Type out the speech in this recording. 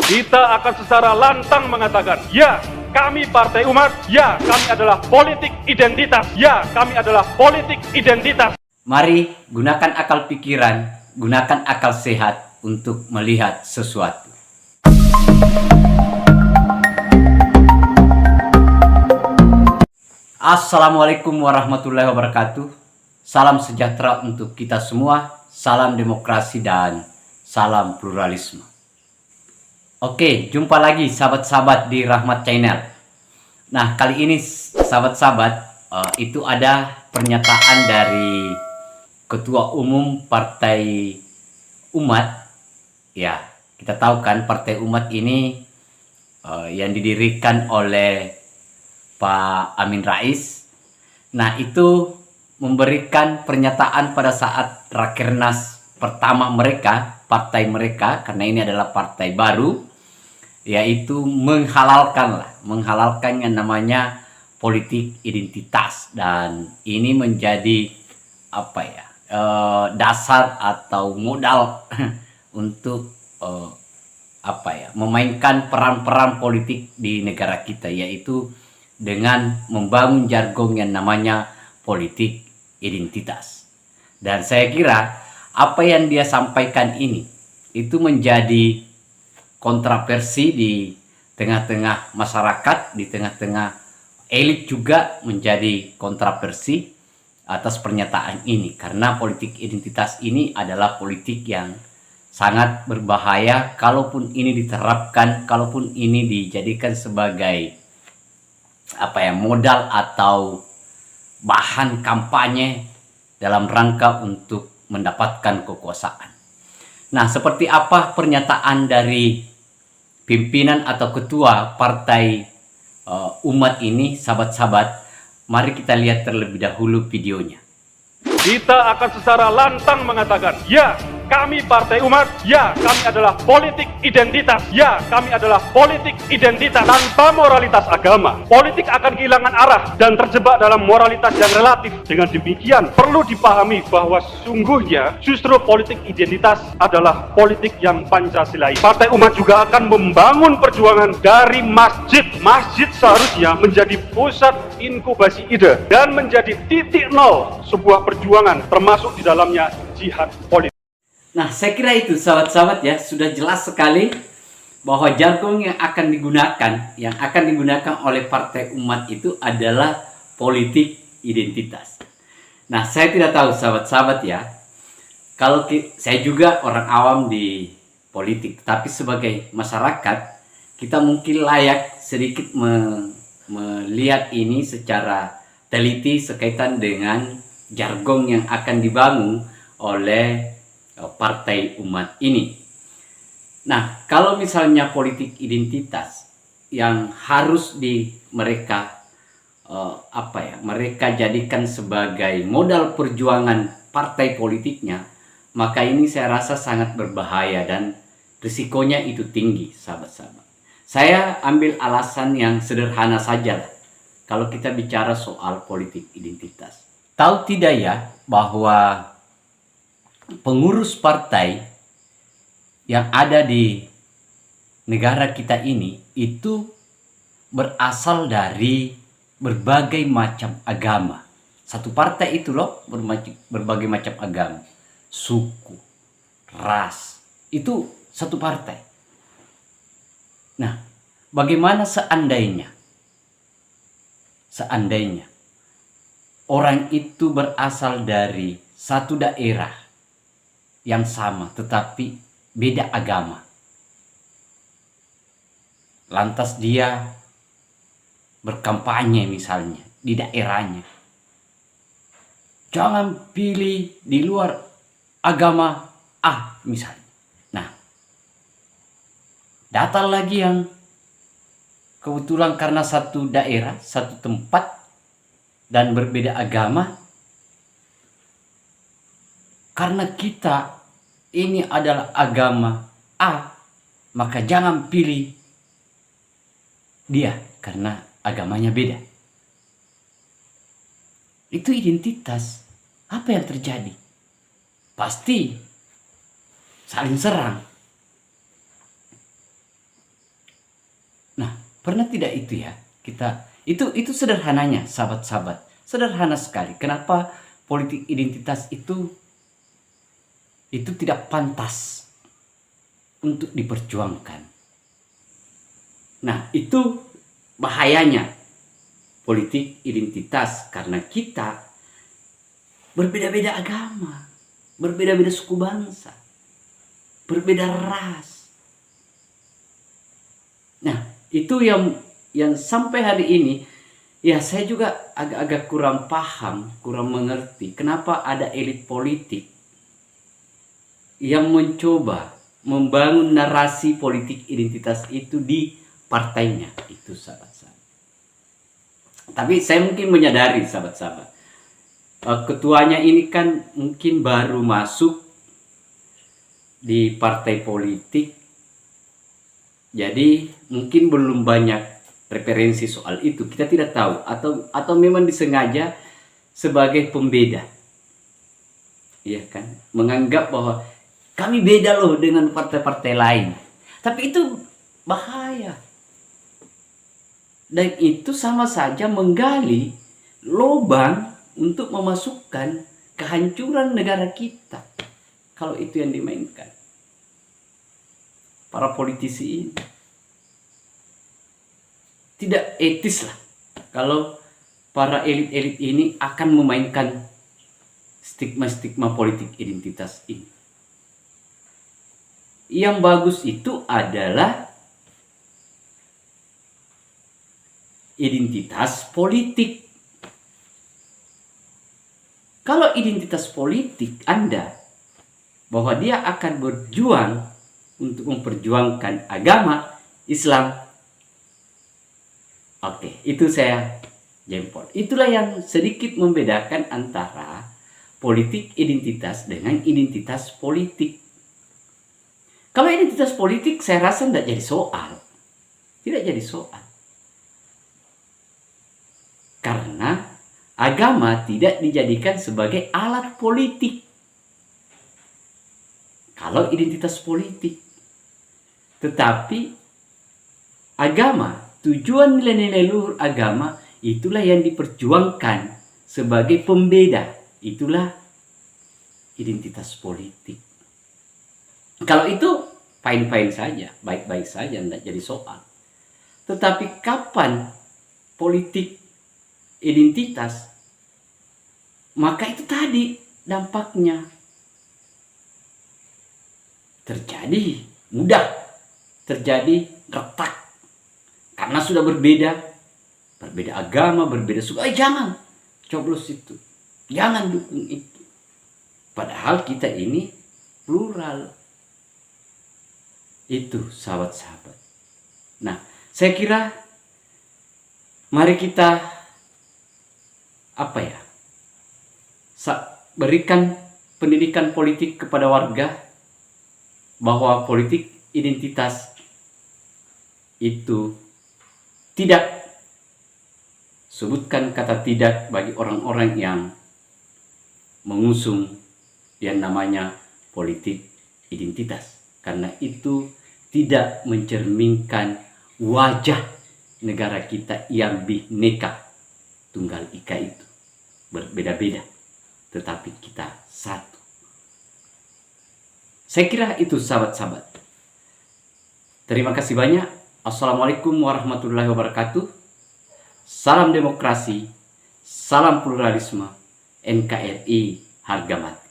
Kita akan secara lantang mengatakan, ya, kami Partai Umat, ya, kami adalah politik identitas, ya, kami adalah politik identitas. Mari gunakan akal pikiran, gunakan akal sehat untuk melihat sesuatu. Assalamualaikum warahmatullahi wabarakatuh. Salam sejahtera untuk kita semua, salam demokrasi dan salam pluralisme. Oke, jumpa lagi sahabat-sahabat di Rahmat Channel. Nah, kali ini sahabat-sahabat, itu ada pernyataan dari Ketua Umum Partai Umat. Ya, kita tahu kan Partai Umat ini yang didirikan oleh Pak Amin Rais. Nah, itu memberikan pernyataan pada saat Rakernas pertama mereka, partai mereka, karena ini adalah partai baru, yaitu menghalalkan yang namanya politik identitas. Dan ini menjadi dasar atau modal untuk memainkan peran-peran politik di negara kita, yaitu dengan membangun jargon yang namanya politik identitas. Dan saya kira apa yang dia sampaikan ini itu menjadi kontroversi di tengah-tengah masyarakat, di tengah-tengah elit juga menjadi kontroversi atas pernyataan ini, karena politik identitas ini adalah politik yang sangat berbahaya kalaupun ini diterapkan, kalaupun ini dijadikan sebagai modal atau bahan kampanye dalam rangka untuk mendapatkan kekuasaan. Nah, seperti apa pernyataan dari pimpinan atau ketua Partai Umat ini, sahabat-sahabat? Mari kita lihat terlebih dahulu videonya. Kita akan secara lantang mengatakan, ya, kami Partai Umat, ya, kami adalah politik identitas, ya, kami adalah politik identitas. Tanpa moralitas agama, politik akan kehilangan arah dan terjebak dalam moralitas yang relatif. Dengan demikian, perlu dipahami bahwa sesungguhnya justru politik identitas adalah politik yang Pancasilai. Partai Umat juga akan membangun perjuangan dari masjid. Masjid seharusnya menjadi pusat inkubasi ide dan menjadi titik nol sebuah perjuangan, termasuk di dalamnya jihad politik. Nah, saya kira itu sahabat-sahabat ya, sudah jelas sekali bahwa jargon yang akan digunakan oleh Partai Umat itu adalah politik identitas. Nah, saya tidak tahu sahabat-sahabat ya, kalau saya juga orang awam di politik, tapi sebagai masyarakat kita mungkin layak sedikit melihat ini secara teliti sekaitan dengan jargon yang akan dibangun oleh Partai Umat ini. Nah, kalau misalnya politik identitas yang harus mereka jadikan sebagai modal perjuangan partai politiknya, maka ini saya rasa sangat berbahaya dan risikonya itu tinggi, sahabat-sahabat. Saya ambil alasan yang sederhana saja lah, kalau kita bicara soal politik identitas. Tahu tidak ya bahwa pengurus partai yang ada di negara kita ini itu berasal dari berbagai macam agama. Satu partai itu loh berbagai macam agama, suku, ras, itu satu partai. Nah, bagaimana seandainya orang itu berasal dari satu daerah yang sama tetapi beda agama, lantas dia berkampanye misalnya di daerahnya, jangan pilih di luar agama A misalnya. Nah, datang lagi yang kebetulan karena satu daerah, satu tempat dan berbeda agama, karena kita ini adalah agama A, maka jangan pilih dia karena agamanya beda. Itu identitas. Apa yang terjadi? Pasti saling serang. Pernah tidak itu ya? Itu sederhananya, sahabat-sahabat. Sederhana sekali. Kenapa politik identitas itu tidak pantas untuk diperjuangkan? Nah, itu bahayanya politik identitas, karena kita berbeda-beda agama, berbeda-beda suku bangsa, berbeda ras. Nah, itu yang sampai hari ini ya saya juga agak-agak kurang paham, kurang mengerti kenapa ada elit politik yang mencoba membangun narasi politik identitas itu di partainya itu, sahabat-sahabat. Tapi saya mungkin menyadari, sahabat-sahabat, ketuanya ini kan mungkin baru masuk di partai politik, jadi mungkin belum banyak referensi soal itu. Kita tidak tahu, atau memang disengaja sebagai pembeda, iya kan, menganggap bahwa kami beda loh dengan partai-partai lain. Tapi itu bahaya, dan itu sama saja menggali lubang untuk memasukkan kehancuran negara kita kalau itu yang dimainkan para politisi ini. Tidak etis lah kalau para elit-elit ini akan memainkan stigma-stigma politik identitas ini. Yang bagus itu adalah identitas politik. Kalau identitas politik Anda bahwa dia akan berjuang untuk memperjuangkan agama Islam, oke, itu saya jempol. Itulah yang sedikit membedakan antara politik identitas dengan identitas politik. Kalau identitas politik saya rasa tidak jadi soal. Tidak jadi soal. Karena agama tidak dijadikan sebagai alat politik. Kalau identitas politik. Tetapi agama, tujuan nilai-nilai luhur agama, itulah yang diperjuangkan sebagai pembeda. Itulah identitas politik. Kalau itu fine-fine saja, baik-baik saja, tidak jadi soal. Tetapi kapan politik identitas, maka itu tadi dampaknya terjadi, mudah terjadi retak. Karena sudah berbeda agama, berbeda suku. Jangan coblos itu, jangan dukung itu. Padahal kita ini plural. Itu, sahabat-sahabat. Nah, saya kira mari kita berikan pendidikan politik kepada warga bahwa politik identitas itu tidak, sebutkan kata tidak bagi orang-orang yang mengusung yang namanya politik identitas, karena itu tidak mencerminkan wajah negara kita yang Bhinneka Tunggal Ika itu. Berbeda-beda, tetapi kita satu. Saya kira itu, sahabat-sahabat. Terima kasih banyak. Assalamualaikum warahmatullahi wabarakatuh. Salam demokrasi, salam pluralisme, NKRI harga mati.